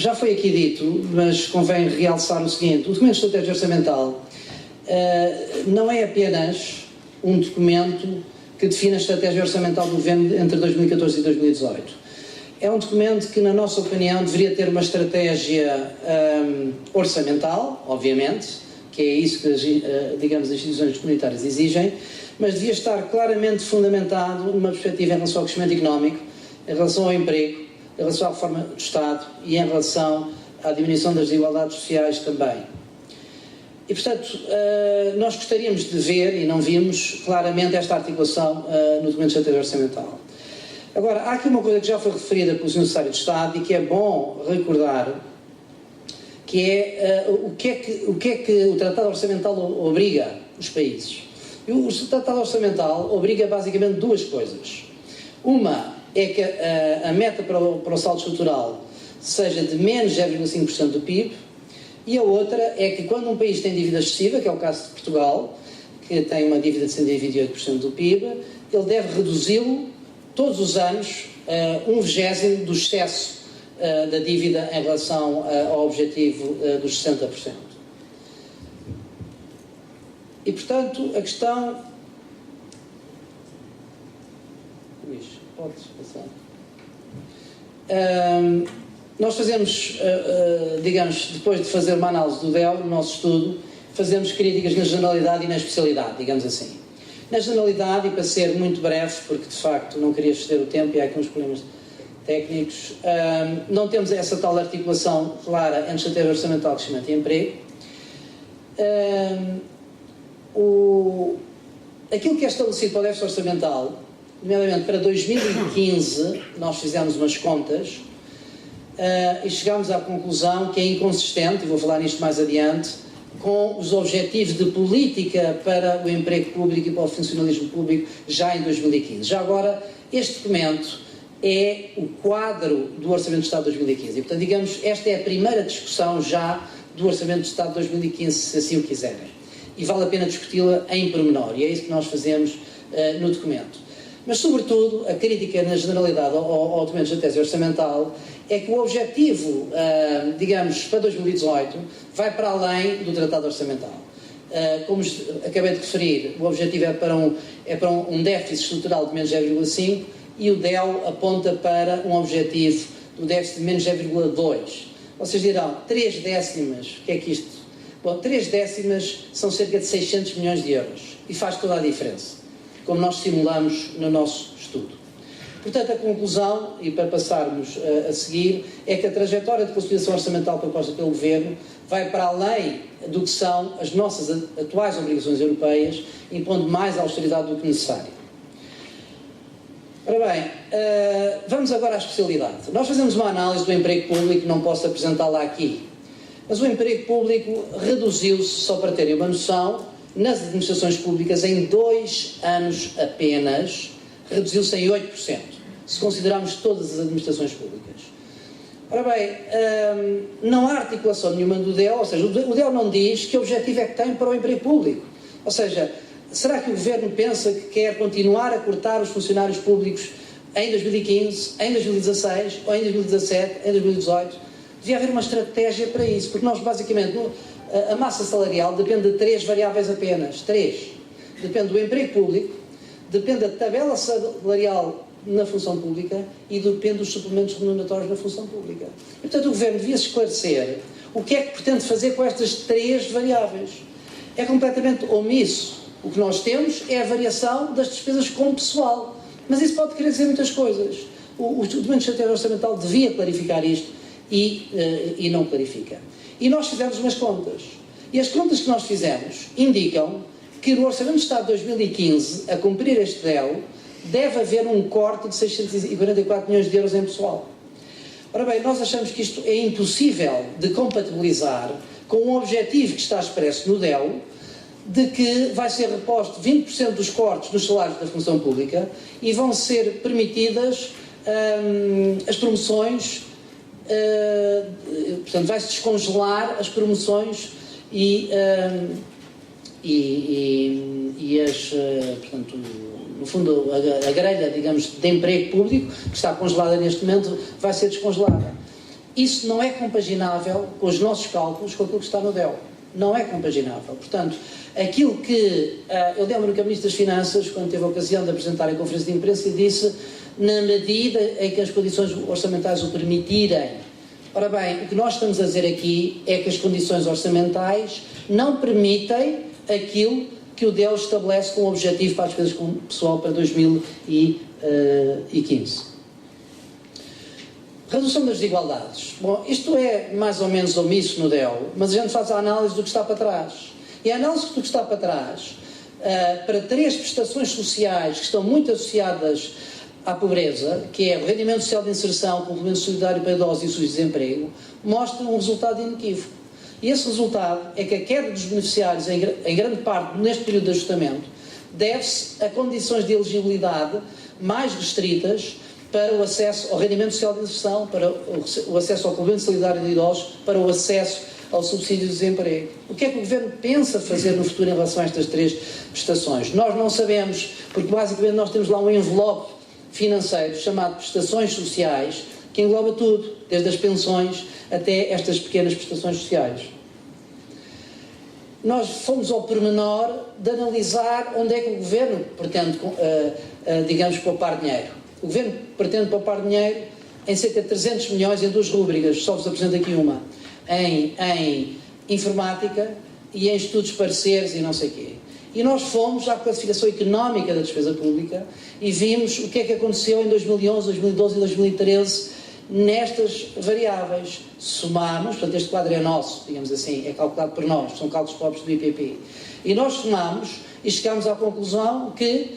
já foi aqui dito, mas convém realçar o seguinte: o documento de estratégia orçamental não é apenas um documento que define a estratégia orçamental do governo entre 2014 e 2018. É um documento que, na nossa opinião, deveria ter uma estratégia orçamental, obviamente, que é isso que, digamos, as instituições comunitárias exigem, mas devia estar claramente fundamentado numa perspectiva em relação ao crescimento económico, em relação ao emprego, em relação à reforma do Estado e em relação à diminuição das desigualdades sociais também. E, portanto, nós gostaríamos de ver, e não vimos claramente, esta articulação no documento de estratégia orçamental. Agora, há aqui uma coisa que já foi referida pelo Sr. Secretário de Estado e que é bom recordar, que é o que é que o Tratado Orçamental obriga os países. E o Tratado Orçamental obriga basicamente duas coisas. Uma é que a meta para o saldo estrutural seja de menos 0,5% do PIB, e a outra é que quando um país tem dívida excessiva, que é o caso de Portugal, que tem uma dívida de 128% do PIB, ele deve reduzi-lo todos os anos 1/20 do excesso da dívida em relação ao objetivo dos 60%. E, portanto, a questão... Luís, podes passar. Nós fazemos, digamos, depois de fazer uma análise do DEL, no nosso estudo, fazemos críticas na generalidade e na especialidade, digamos assim. Na generalidade, e para ser muito breve, porque de facto não queria exceder o tempo e há aqui uns problemas técnicos, não temos essa tal articulação clara entre estratégia orçamental, crescimento e emprego. Aquilo que é estabelecido para o déficit orçamental, nomeadamente para 2015, nós fizemos umas contas e chegámos à conclusão que é inconsistente, e vou falar nisto mais adiante, com os objetivos de política para o emprego público e para o funcionalismo público já em 2015. Já agora, este documento é o quadro do Orçamento de Estado de 2015 e, portanto, digamos, esta é a primeira discussão já do Orçamento de Estado de 2015, se assim o quiserem. E vale a pena discuti-la em pormenor, e é isso que nós fazemos no documento. Mas, sobretudo, a crítica na generalidade ao documento de estratégia orçamental é que o objetivo, digamos, para 2018, vai para além do Tratado Orçamental. Como acabei de referir, o objetivo é para um déficit estrutural de menos 0,5 e o DEL aponta para um objetivo do déficit de menos 0,2. Vocês dirão, 3 décimas, o que é que isto? Bom, 3 décimas são cerca de 600 milhões de euros e faz toda a diferença, como nós simulamos no nosso estudo. Portanto, a conclusão, e para passarmos a seguir, é que a trajetória de consolidação orçamental proposta pelo Governo vai para além do que são as nossas atuais obrigações europeias, impondo mais austeridade do que necessário. Ora bem, vamos agora à especialidade. Nós fazemos uma análise do emprego público, não posso apresentá-la aqui, mas o emprego público reduziu-se, só para terem uma noção, nas administrações públicas em 2 anos apenas, reduziu-se em 8%, se considerarmos todas as administrações públicas. Ora bem, não há articulação nenhuma do DEL, ou seja, o DEL não diz que objetivo é que tem para o emprego público. Ou seja, será que o Governo pensa que quer continuar a cortar os funcionários públicos em 2015, em 2016, ou em 2017, em 2018? Devia haver uma estratégia para isso, porque nós basicamente, a massa salarial depende de 3 variáveis apenas. 3. Depende do emprego público, depende da tabela salarial na função pública e depende dos suplementos remuneratórios na função pública. E, portanto, o Governo devia esclarecer o que é que pretende fazer com estas 3 variáveis. É completamente omisso. O que nós temos é a variação das despesas com pessoal. Mas isso pode querer dizer muitas coisas. O documento de estratégia orçamental devia clarificar isto e não clarifica. E nós fizemos umas contas. E as contas que nós fizemos indicam que no Orçamento de Estado de 2015, a cumprir este DEL, deve haver um corte de 644 milhões de euros em pessoal. Ora bem, nós achamos que isto é impossível de compatibilizar com um objetivo que está expresso no DEL, de que vai ser reposto 20% dos cortes nos salários da função pública e vão ser permitidas as promoções, portanto, vai-se descongelar as promoções e portanto, no fundo, a grelha, digamos, de emprego público, que está congelada neste momento, vai ser descongelada. Isso não é compaginável com os nossos cálculos, com aquilo que está no DEL. Não é compaginável. Portanto, aquilo que eu lembro que a Ministra das Finanças, quando teve a ocasião de apresentar a conferência de imprensa, disse, na medida em que as condições orçamentais o permitirem. Ora bem, o que nós estamos a dizer aqui é que as condições orçamentais não permitem aquilo que o DEL estabelece como objetivo para as despesas com o pessoal para 2015. Redução das desigualdades. Bom, isto é mais ou menos omisso no DEL, mas a gente faz a análise do que está para trás. E a análise do que está para trás, para 3 prestações sociais que estão muito associadas à pobreza, que é o rendimento social de inserção, o complemento solidário para idosos e o subdesemprego, mostra um resultado inequívoco. E esse resultado é que a queda dos beneficiários, em grande parte, neste período de ajustamento, deve-se a condições de elegibilidade mais restritas para o acesso ao rendimento social de inserção, para o acesso ao complemento solidário de idosos, para o acesso ao subsídio de desemprego. O que é que o Governo pensa fazer no futuro em relação a estas 3 prestações? Nós não sabemos, porque basicamente nós temos lá um envelope financeiro chamado prestações sociais, que engloba tudo, desde as pensões até estas pequenas prestações sociais. Nós fomos ao pormenor de analisar onde é que o Governo pretende, digamos, poupar dinheiro. O Governo pretende poupar dinheiro em cerca de 300 milhões em 2 rúbricas, só vos apresento aqui uma, em informática e em estudos parceiros e não sei o quê. E nós fomos à classificação económica da despesa pública e vimos o que é que aconteceu em 2011, 2012 e 2013 nestas variáveis. Somamos, portanto este quadro é nosso, digamos assim, é calculado por nós, são cálculos próprios do IPP. E nós somamos e chegámos à conclusão que,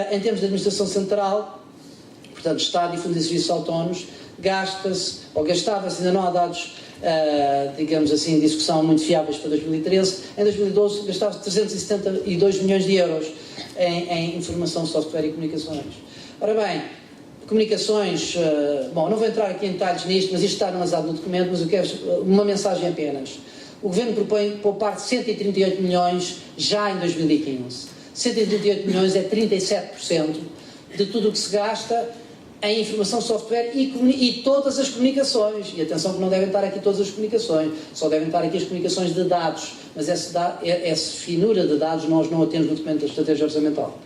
em termos de administração central, portanto, Estado e Fundo de Serviços Autónomos, gasta-se, ou gastava-se, ainda não há dados, digamos assim, de execução muito fiáveis para 2013, em 2012 gastava-se 372 milhões de euros em informação, software e comunicações. Ora bem, comunicações, bom, não vou entrar aqui em detalhes nisto, mas isto está analisado no documento, mas eu quero uma mensagem apenas. O Governo propõe poupar 138 milhões já em 2015. 138 milhões é 37% de tudo o que se gasta em informação, software e todas as comunicações. E atenção que não devem estar aqui todas as comunicações, só devem estar aqui as comunicações de dados, mas essa finura de dados nós não a temos no documento da estratégia orçamental.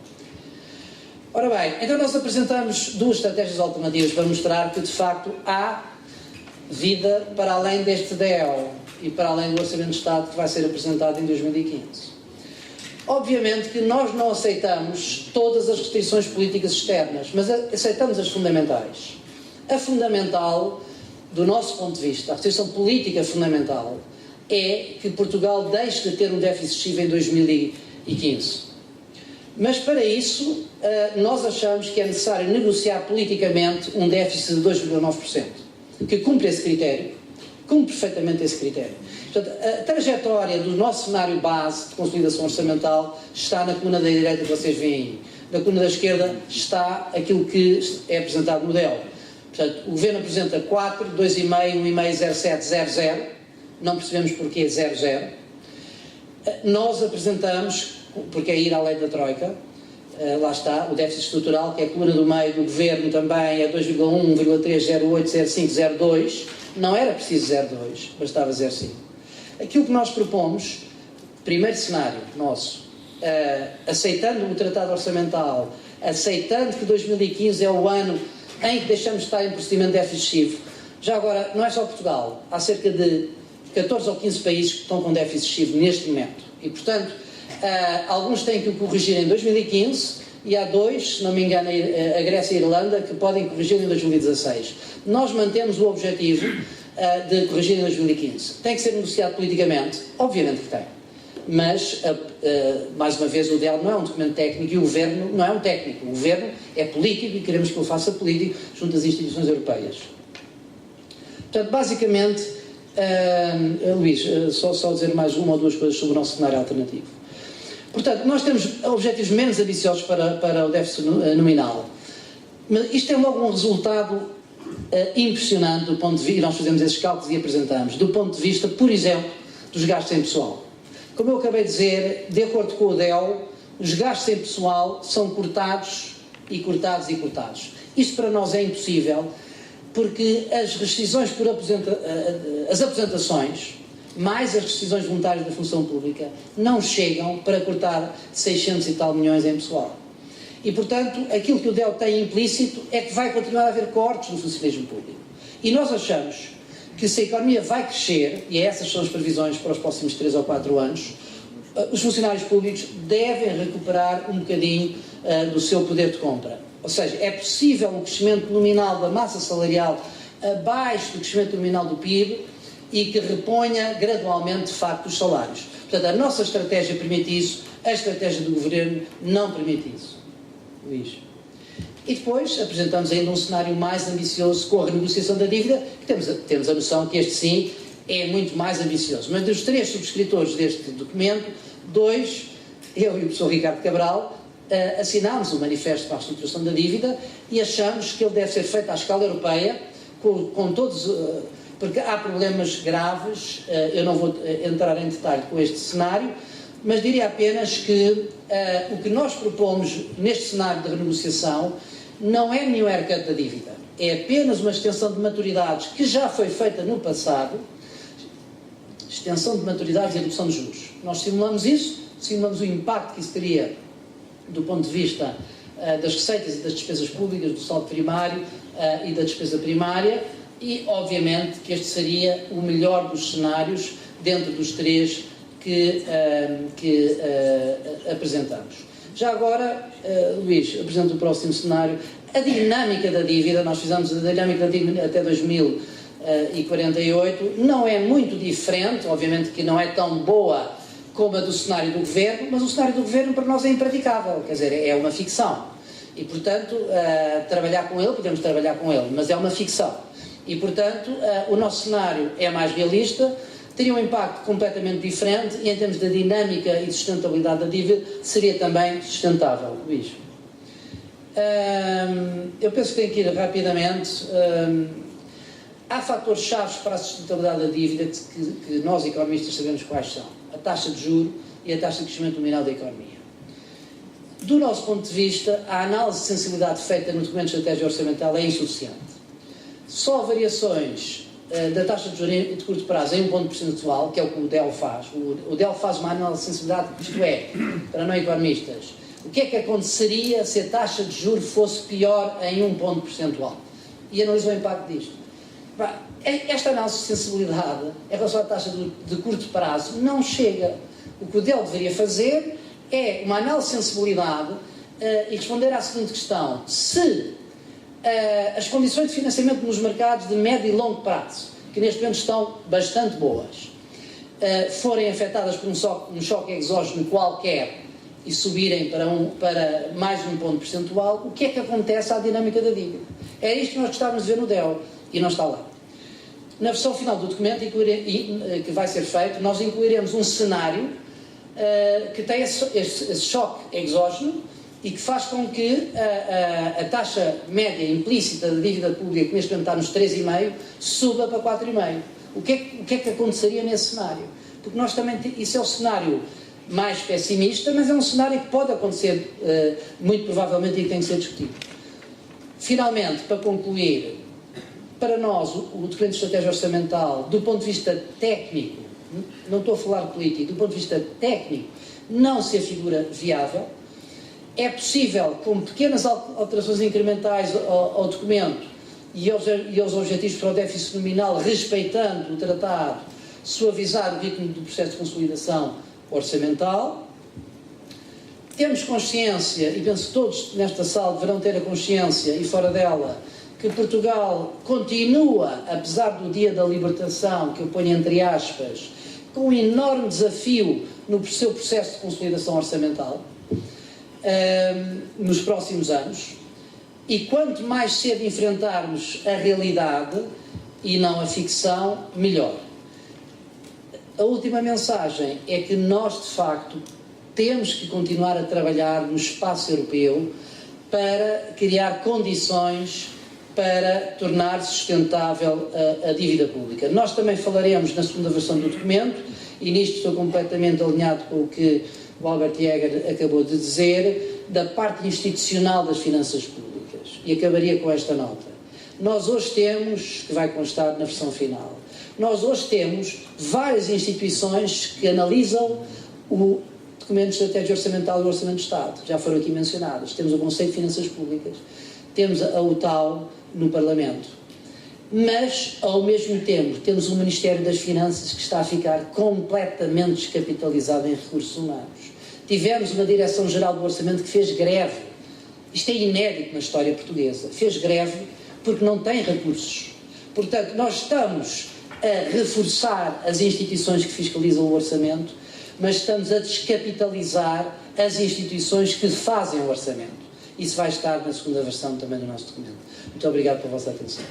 Ora bem, então nós apresentamos 2 estratégias alternativas para mostrar que de facto há vida para além deste DEL e para além do Orçamento de Estado que vai ser apresentado em 2015. Obviamente que nós não aceitamos todas as restrições políticas externas, mas aceitamos as fundamentais. A fundamental, do nosso ponto de vista, a restrição política fundamental, é que Portugal deixe de ter um déficit excessivo em 2015. Mas para isso, nós achamos que é necessário negociar politicamente um déficit de 2,9%, que cumpre esse critério, cumpre perfeitamente esse critério. Portanto, a trajetória do nosso cenário base de consolidação orçamental está na coluna da direita que vocês veem aí. Na coluna da esquerda está aquilo que é apresentado no DEL. Portanto, o Governo apresenta 4, 2,5, 1,5, 0,7, 0,0. Não percebemos porquê 0,0. Nós apresentamos, porque é ir à lei da Troika, lá está, o déficit estrutural, que é a coluna do meio do Governo também, é 2,1, 1,3, 0,8, 0,5, 0,2. Não era preciso 0,2, bastava 0,5. Aquilo que nós propomos, primeiro cenário nosso, aceitando o tratado orçamental, aceitando que 2015 é o ano em que deixamos de estar em procedimento de déficit excessivo. Já agora, não é só Portugal, há cerca de 14 ou 15 países que estão com déficit excessivo neste momento. E, portanto, alguns têm que o corrigir em 2015 e há 2, se não me engano, a Grécia e a Irlanda, que podem corrigir em 2016. Nós mantemos o objetivo de corrigir em 2015. Tem que ser negociado politicamente? Obviamente que tem. Mas, mais uma vez, o DEL não é um documento técnico e o Governo não é um técnico. O Governo é político e queremos que ele faça político junto às instituições europeias. Portanto, basicamente, Luís, só dizer mais 1 ou 2 coisas sobre o nosso cenário alternativo. Portanto, nós temos objetivos menos ambiciosos para o déficit nominal. Mas isto é logo um resultado impressionante do ponto de vista, e nós fazemos esses cálculos e apresentamos, do ponto de vista, por exemplo, dos gastos em pessoal. Como eu acabei de dizer, de acordo com o DEL, os gastos em pessoal são cortados e cortados e cortados. Isto para nós é impossível. porque as rescisões por as aposentações, mais as rescisões voluntárias da função pública, não chegam para cortar 600 e tal milhões em pessoal. E, portanto, aquilo que o DEL tem implícito é que vai continuar a haver cortes no funcionalismo público. E nós achamos que se a economia vai crescer, e essas são as previsões para os próximos 3 ou 4 anos, os funcionários públicos devem recuperar um bocadinho do seu poder de compra. Ou seja, é possível um crescimento nominal da massa salarial abaixo do crescimento nominal do PIB e que reponha gradualmente, de facto, os salários. Portanto, a nossa estratégia permite isso, a estratégia do Governo não permite isso. Luís. E depois apresentamos ainda um cenário mais ambicioso com a renegociação da dívida, que temos a noção que este sim é muito mais ambicioso. Mas dos 3 subscritores deste documento, 2, eu e o professor Ricardo Cabral, assinámos o manifesto para a reestruturação da dívida e achamos que ele deve ser feito à escala europeia, com todos, porque há problemas graves, eu não vou entrar em detalhe com este cenário, mas diria apenas que o que nós propomos neste cenário de renegociação não é nenhum haircut da dívida, é apenas uma extensão de maturidades que já foi feita no passado, extensão de maturidades e redução de juros. Nós simulamos isso, simulamos o impacto que isso teria do ponto de vista das receitas e das despesas públicas, do saldo primário e da despesa primária, e obviamente que este seria o melhor dos cenários dentro dos 3 que apresentamos. Já agora, Luís, apresento o próximo cenário. A dinâmica da dívida, nós fizemos a dinâmica da dívida até 2048, não é muito diferente, obviamente que não é tão boa como a do cenário do Governo, mas o cenário do Governo para nós é impraticável, quer dizer, é uma ficção. E, portanto, trabalhar com ele, podemos trabalhar com ele, mas é uma ficção. E, portanto, o nosso cenário é mais realista, teria um impacto completamente diferente e, em termos de dinâmica e de sustentabilidade da dívida, seria também sustentável. Luís. Eu penso que tenho que ir rapidamente. Há fatores-chave para a sustentabilidade da dívida que nós, economistas, sabemos quais são. A taxa de juros e a taxa de crescimento nominal da economia. Do nosso ponto de vista, a análise de sensibilidade feita no documento de estratégia orçamental é insuficiente. Só variações da taxa de juros de curto prazo em 1 ponto percentual, que é o que o DEL faz. O DEL faz uma análise de sensibilidade, isto é, para não economistas, o que é que aconteceria se a taxa de juros fosse pior em 1 ponto percentual? E analisa o impacto disto. Esta análise de sensibilidade em relação à taxa de curto prazo não chega. O que o DEL deveria fazer é uma análise de sensibilidade e responder à seguinte questão: se as condições de financiamento nos mercados de médio e longo prazo, que neste momento estão bastante boas, forem afetadas por um choque exógeno qualquer e subirem para mais de 1 ponto percentual, o que é que acontece à dinâmica da dívida? É isto que nós gostávamos de ver no DEL e não está lá. Na versão final do documento que vai ser feito, nós incluiremos um cenário que tem esse choque exógeno e que faz com que a taxa média implícita da dívida pública, que neste momento está nos 3,5%, suba para 4,5%. O que é que aconteceria nesse cenário? Porque nós também, isso é o cenário mais pessimista, mas é um cenário que pode acontecer muito provavelmente e que tem que ser discutido. Finalmente, para concluir, para nós o documento de estratégia orçamental, do ponto de vista técnico, não estou a falar político, do ponto de vista técnico, não se afigura viável. É possível, com pequenas alterações incrementais ao documento e aos objetivos para o déficit nominal, respeitando o tratado, suavizar o ritmo do processo de consolidação orçamental. Temos consciência, e penso que todos nesta sala deverão ter a consciência, e fora dela, que Portugal continua, apesar do dia da libertação, que eu ponho entre aspas, com um enorme desafio no seu processo de consolidação orçamental, nos próximos anos, e quanto mais cedo enfrentarmos a realidade e não a ficção, melhor. A última mensagem é que nós, de facto, temos que continuar a trabalhar no espaço europeu para criar condições para tornar sustentável a dívida pública. Nós também falaremos na segunda versão do documento, e nisto estou completamente alinhado com o que o Albert Jäger acabou de dizer, da parte institucional das finanças públicas. E acabaria com esta nota. Nós hoje temos, que vai constar na versão final, nós hoje temos várias instituições que analisam o documento de estratégia orçamental do Orçamento de Estado, já foram aqui mencionadas. Temos o Conselho de Finanças Públicas, temos a UTAU no Parlamento, mas, ao mesmo tempo, temos o Ministério das Finanças que está a ficar completamente descapitalizado em recursos humanos. Tivemos uma Direção-Geral do Orçamento que fez greve, isto é inédito na história portuguesa, fez greve porque não tem recursos. Portanto, nós estamos a reforçar as instituições que fiscalizam o orçamento, mas estamos a descapitalizar as instituições que fazem o orçamento. Isso vai estar na segunda versão também do nosso documento. Muito obrigado pela vossa atenção.